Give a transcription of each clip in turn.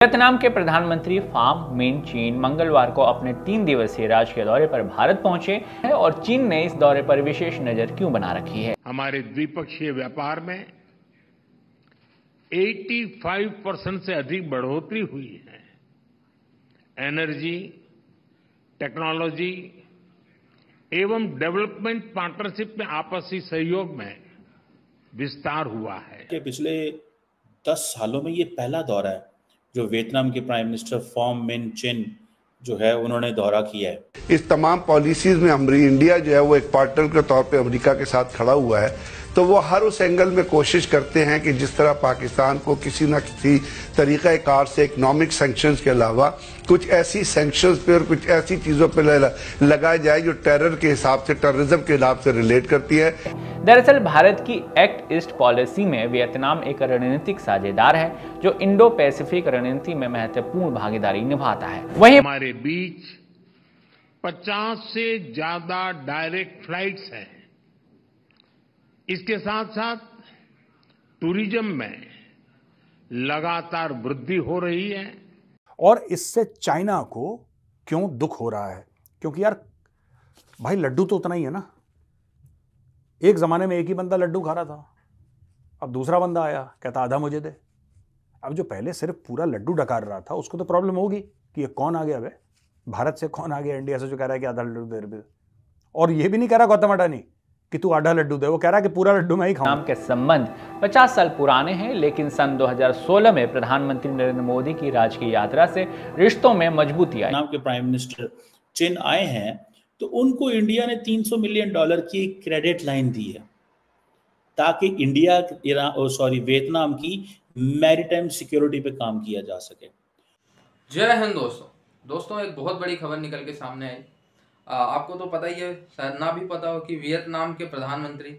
Vietnam के प्रधानमंत्री form मिन चिन मंगलवार को अपने 3 दिवसीय राजकीय दौरे पर भारत पहुंचे हैं और चीन ने इस दौरे पर विशेष नजर क्यों बना रखी है। हमारे द्विपक्षीय व्यापार में 85% से अधिक बढ़ोतरी हुई है। एनर्जी, टेक्नोलॉजी एवं डेवलपमेंट पार्टनरशिप में आपसी सहयोग में विस्तार हुआ है। कि पिछले 10 सालों में ये पहला दौरा है जो वियतनाम के प्राइम मिनिस्टर फाम मिन चिन जो है उन्होंने दौरा किया है। इस तमाम पॉलिसीज में इंडिया जो है वो एक पार्टनर के तौर पे अमेरिका के साथ खड़ा हुआ है, तो वो हर उस एंगल में कोशिश करते हैं कि जिस तरह पाकिस्तान को किसी न किसी तरीक़े कार से इकोनॉमिक सैंक्शंस के अलावा कुछ ऐसी सैंक्शंस पे और कुछ ऐसी चीज़ों पे लगाया जाए जो टेरर के हिसाब से, टेररिज्म के हिसाब से रिलेट करती है। दरअसल भारत की एक्ट ईस्ट पॉलिसी में वियतनाम एक रणनीतिक साझेदार है जो इंडो पैसिफिक रणनीति में महत्वपूर्ण भागीदारी निभाता है। वहीं हमारे बीच 50 से ज्यादा डायरेक्ट फ्लाइट्स हैं। इसके साथ साथ टूरिज्म में लगातार वृद्धि हो रही है। और इससे चाइना को क्यों दुख हो रहा है? क्योंकि यार भाई लड्डू तो उतना ही है ना। एक जमाने में एक ही बंदा लड्डू खा रहा था, अब दूसरा बंदा आया कहता आधा मुझे दे। अब जो पहले सिर्फ पूरा लड्डू डकार रहा था उसको तो प्रॉब्लम होगी कि ये कौन आ गया बे, भारत से कौन आ गया इंडिया से जो कह रहा है कि आधा लड्डू दे। और ये भी नहीं कह रहा गौतम अडानी कि तू आधा लड्डू दे, वो कह रहा है कि पूरा लड्डू मैं ही खाऊं। के संबंध 50 साल पुराने हैं, लेकिन सन 2016 में प्रधानमंत्री नरेंद्र मोदी की राजकीय यात्रा से रिश्तों में मजबूती आई। वियतनाम के प्राइम मिनिस्टर चिन आए हैं तो उनको इंडिया ने $300 मिलियन की क्रेडिट लाइन दी है ताकि वियतनाम की मैरीटाइम सिक्योरिटी पे काम किया जा सके। जय हिंद दोस्तों, एक बहुत बड़ी खबर निकल के सामने आई। आपको तो पता ही है, शायद ना भी पता हो, कि वियतनाम के प्रधानमंत्री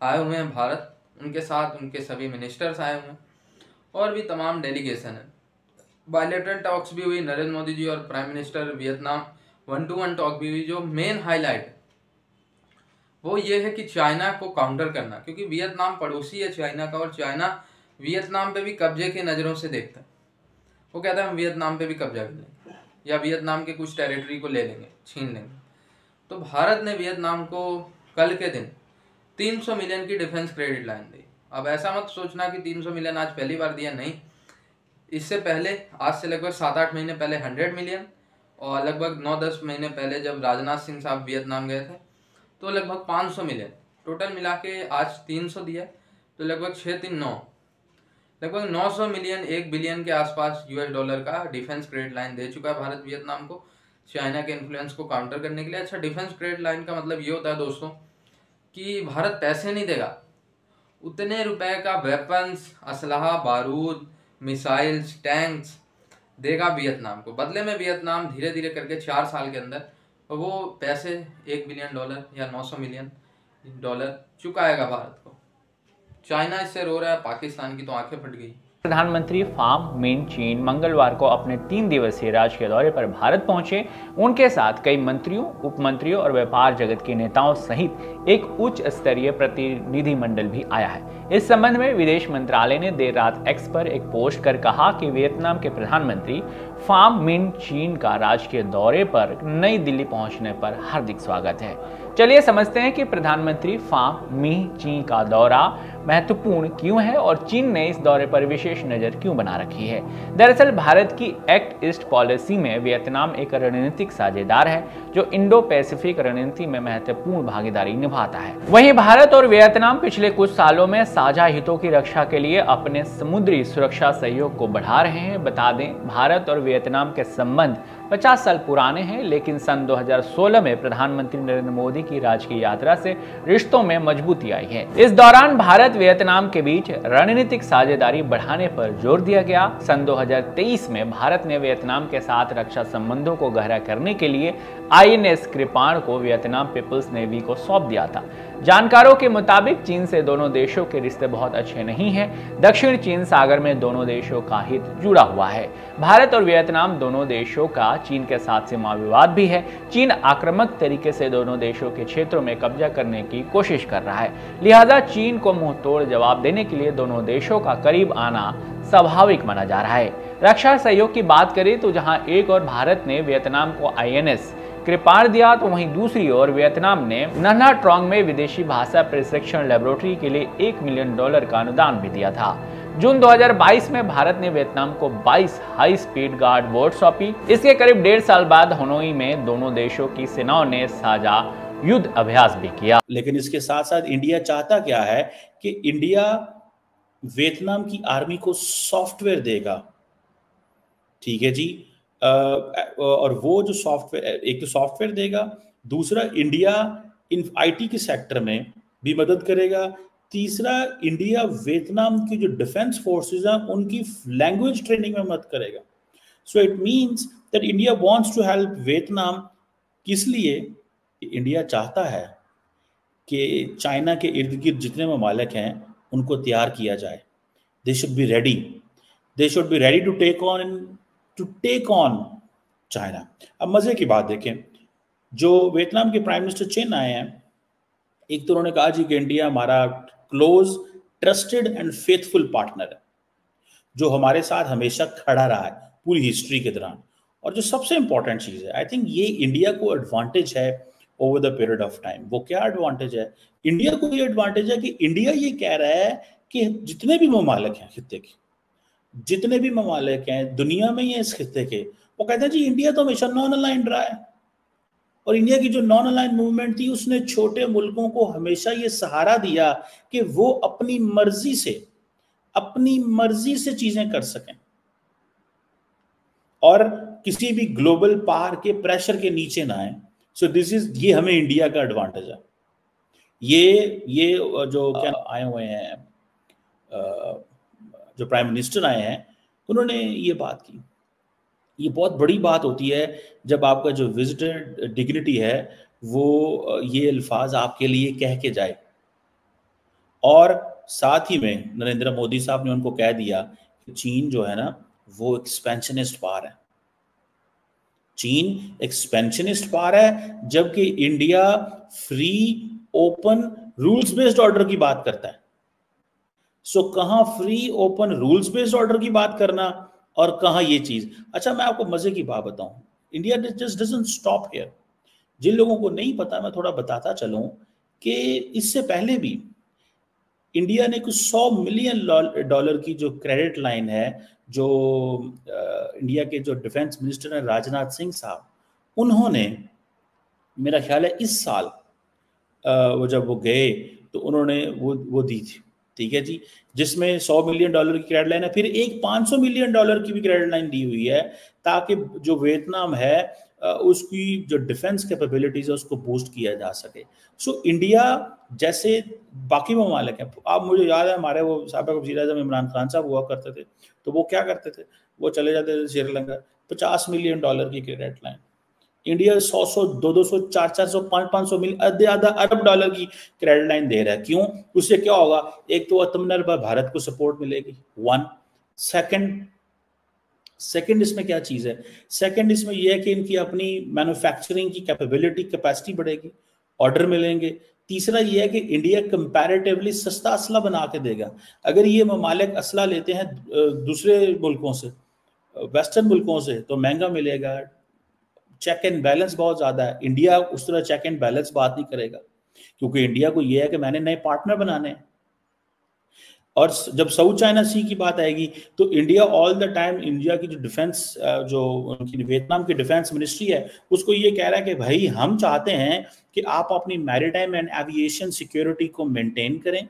आए हुए हैं भारत। उनके साथ उनके सभी मिनिस्टर्स आए हुए हैं और भी तमाम डेलीगेशन है। बायलैटरल टॉक्स भी हुई, नरेंद्र मोदी जी और prime minister Vietnam 1-to-1 talk भी हुई। जो मेन हाईलाइट है वो ये है कि चाइना को काउंटर करना, क्योंकि वियतनाम पड़ोसी है चाइना का और चाइना वियतनाम पे भी कब्जे की नज़रों से देखता है। वो कहता है हम वियतनाम पे भी कब्जा कर लेंगे या वियतनाम के कुछ टेरिटरी को ले लेंगे, छीन लेंगे। तो भारत ने वियतनाम को कल के दिन 300 मिलियन की डिफेंस क्रेडिट लाइन दी। अब ऐसा मत सोचना कि 300 मिलियन आज पहली बार दिया, नहीं। इससे पहले, आज से लगभग 7-8 महीने पहले 100 मिलियन, और लगभग 9-10 महीने पहले जब राजनाथ सिंह साहब वियतनाम गए थे तो लगभग 500 मिलियन। टोटल मिला के आज 300 दिया, तो लगभग 6-3-9, लगभग 900 मिलियन, 1 बिलियन के आसपास $US का डिफेंस क्रेडिट लाइन दे चुका है भारत वियतनाम को, चाइना के इन्फ्लुएंस को काउंटर करने के लिए। अच्छा, डिफेंस क्रेडिट लाइन का मतलब ये होता है दोस्तों कि भारत पैसे नहीं देगा, उतने रुपए का वेपन्स, असलहा, बारूद, मिसाइल्स, टैंक्स देगा वियतनाम को। बदले में वियतनाम धीरे धीरे करके 4 साल के अंदर वो पैसे $1 बिलियन या 900 मिलियन चुकाएगा भारत को। चाइना इससे रो रहा है, पाकिस्तान की तो आंखें फट गई। प्रधानमंत्री फाम मिन चिन मंगलवार को अपने 3 दिवसीय राजकीय दौरे पर भारत पहुंचे। उनके साथ कई मंत्रियों, उपमंत्रियों और व्यापार जगत के नेताओं सहित एक उच्च स्तरीय प्रतिनिधिमंडल भी आया है। इस संबंध में विदेश मंत्रालय ने देर रात एक्स पर एक पोस्ट कर कहा कि वियतनाम के प्रधानमंत्री फाम मिन चिन का राजकीय दौरे पर नई दिल्ली पहुंचने पर हार्दिक स्वागत है। चलिए समझते हैं कि प्रधानमंत्री फाम मिन चिन का दौरा महत्वपूर्ण क्यों है और चीन ने इस दौरे पर विशेष नजर क्यों बना रखी है। दरअसल भारत की एक्ट ईस्ट पॉलिसी में वियतनाम एक रणनीतिक साझेदार है जो इंडो पैसिफिक रणनीति में महत्वपूर्ण भागीदारी निभाता है। वहीं भारत और वियतनाम पिछले कुछ सालों में साझा हितों की रक्षा के लिए अपने समुद्री सुरक्षा सहयोग को बढ़ा रहे हैं। बता दें, भारत और वियतनाम के संबंध 50 साल पुराने हैं, लेकिन सन 2016 में प्रधानमंत्री नरेंद्र मोदी की राजकीय यात्रा से रिश्तों में मजबूती आई है। इस दौरान भारत वियतनाम के बीच रणनीतिक साझेदारी बढ़ाने पर जोर दिया गया। सन 2023 में भारत ने वियतनाम के साथ रक्षा संबंधों को गहरा करने के लिए INS कृपाण को वियतनाम पीपल्स नेवी को सौंप दिया था। जानकारों के मुताबिक चीन से दोनों देशों के रिश्ते बहुत अच्छे नहीं हैं। दक्षिण चीन सागर में दोनों देशों का हित जुड़ा हुआ है। भारत और वियतनाम दोनों देशों का चीन के साथ सीमा विवाद भी है। चीन आक्रामक तरीके से दोनों देशों के क्षेत्रों में कब्जा करने की कोशिश कर रहा है, लिहाजा चीन को मुंह तोड़ जवाब देने के लिए दोनों देशों का करीब आना स्वाभाविक माना जा रहा है। रक्षा सहयोग की बात करें तो जहां एक और भारत ने वियतनाम को INS कृपाण दिया, तो वहीं दूसरी ओर वियतनाम ने नन्हा ट्रोंग में विदेशी भाषा प्रशिक्षण लेबोरेटरी के लिए $1 मिलियन का अनुदान भी दिया था। जून 2022 में भारत ने वियतनाम को 22 हाई स्पीड गार्ड बोट सौंपी। इसके करीब 1.5 साल बाद हनोई में दोनों देशों की सेनाओं ने साझा युद्ध अभ्यास भी किया। लेकिन इसके साथ साथ इंडिया चाहता क्या है कि इंडिया वियतनाम की आर्मी को सॉफ्टवेयर देगा, ठीक है जी। और वो जो सॉफ्टवेयर, एक तो सॉफ्टवेयर देगा, दूसरा इंडिया इन IT के सेक्टर में भी मदद करेगा, तीसरा इंडिया वियतनाम की जो डिफेंस फोर्सेस हैं उनकी लैंग्वेज ट्रेनिंग में मदद करेगा। So it means that India wants to help Vietnam. किस लिए? इंडिया चाहता है कि चाइना के इर्द गिर्द जितने ममालिक हैं उनको तैयार किया जाए। They should be ready, they should be ready to take on China. अब मजे की बात देखें, जो वियतनाम के प्राइम मिनिस्टर चेन आए हैं, एक तो उन्होंने कहा जी कि इंडिया हमारा close, trusted and faithful partner है, जो हमारे साथ हमेशा खड़ा रहा है पूरी हिस्ट्री के दौरान। और जो सबसे इंपॉर्टेंट चीज है, आई थिंक ये इंडिया को एडवांटेज है over the period of time. वो क्या एडवांटेज है? इंडिया को ये एडवांटेज है कि इंडिया ये कह रहा है कि जितने भी ममालिक हैं खित्ते के, जितने भी ममालिक हैं दुनिया में ही है इस खित्ते के, वो कहते हैं जी इंडिया तो हमेशा नॉन अलाइंड रहा है। और इंडिया की जो नॉन अलाइन मूवमेंट थी उसने छोटे मुल्कों को हमेशा ये सहारा दिया कि वो अपनी मर्जी से चीजें कर सकें और किसी भी ग्लोबल पावर के प्रेशर के नीचे ना आए। सो ये हमें इंडिया का एडवांटेज है। ये जो क्या आए हुए हैं, जो प्राइम मिनिस्टर आए हैं, उन्होंने ये बात की। ये बहुत बड़ी बात होती है जब आपका जो विजिटर डिग्निटी है वो ये अल्फाज आपके लिए कह के जाए। और साथ ही में नरेंद्र मोदी साहब ने उनको कह दिया कि चीन जो है ना वो एक्सपेंशनिस्ट पावर है। चीन एक्सपेंशनिस्ट पावर है, जबकि India free, open, rules based order की बात करता है। सो कहां free, open, rules based order की बात करना और कहां ये चीज। अच्छा, मैं आपको मजे की बात बताऊं, India just doesn't stop here. जिन लोगों को नहीं पता मैं थोड़ा बताता चलूं कि इससे पहले भी इंडिया ने कुछ $100 मिलियन की जो क्रेडिट लाइन है, जो इंडिया के जो डिफेंस मिनिस्टर हैं राजनाथ सिंह साहब, उन्होंने मेरा ख्याल है इस साल वो जब वो गए तो उन्होंने वो दी थी, ठीक है जी, जिसमें $100 मिलियन की क्रेडिट लाइन है। फिर एक $500 मिलियन की भी क्रेडिट लाइन दी हुई है ताकि जो वियतनाम है उसकी जो डिफेंस कैपेबिलिटीज है उसको बूस्ट किया जा सके। सो इंडिया जैसे बाकी ममालिक हैं, आप मुझे याद है हमारे वो साबिक वज़ीर आज़म इमरान खान साहब हुआ करते थे, तो वो क्या करते थे, वो चले जाते थे श्रीलंका, $50 मिलियन की क्रेडिट लाइन। इंडिया 100, 200, 400, 500 मिलियन, आधा अरब डॉलर की क्रेडिट लाइन दे रहा है। क्यों? उससे क्या होगा? एक तो आत्मनिर्भर भारत को सपोर्ट मिलेगी, वन। सेकंड इसमें क्या चीज है? सेकंड इसमें यह है कि इनकी अपनी मैन्युफैक्चरिंग की कैपेसिटी बढ़ेगी, ऑर्डर मिलेंगे। तीसरा यह है कि इंडिया कंपैरेटिवली सस्ता असला बना के देगा। अगर ये ममालिक असला लेते हैं दूसरे मुल्कों से, वेस्टर्न मुल्कों से, तो महंगा मिलेगा, चेक एंड बैलेंस बहुत ज्यादा है। इंडिया उस तरह चेक एंड बैलेंस बात नहीं करेगा, क्योंकि इंडिया को यह है कि मैंने नए पार्टनर बनाने हैं। और जब साउथ चाइना सी की बात आएगी तो India all the time, India की जो डिफेंस, जो उनकी वियतनाम की डिफेंस मिनिस्ट्री है, उसको ये कह रहा है कि भाई हम चाहते हैं कि आप अपनी मैरीटाइम एंड एविएशन सिक्योरिटी को मेंटेन करें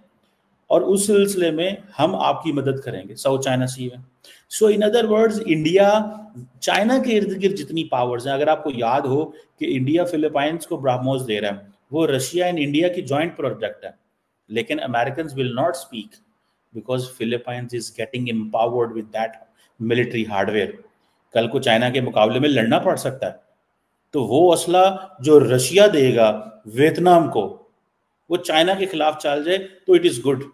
और उस सिलसिले में हम आपकी मदद करेंगे साउथ चाइना सी में। So in other words, India China के इर्द गिर्द जितनी पावर्स हैं, अगर आपको याद हो कि इंडिया फिलीपाइंस को ब्राह्मोस दे रहा है, वो रशिया एंड इंडिया की जॉइंट प्रोजेक्ट है, लेकिन American will not speak because Philippines is getting empowered with that military hardware. कल को चाइना के मुकाबले में लड़ना पड़ सकता है, तो वो असला जो रशिया देगा वियतनाम को, वो चाइना के खिलाफ चल जाए तो इट इज गुड।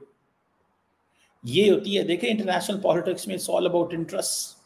ये होती है, देखिए इंटरनेशनल पॉलिटिक्स में इट्स ऑल अबाउट इंटरेस्ट।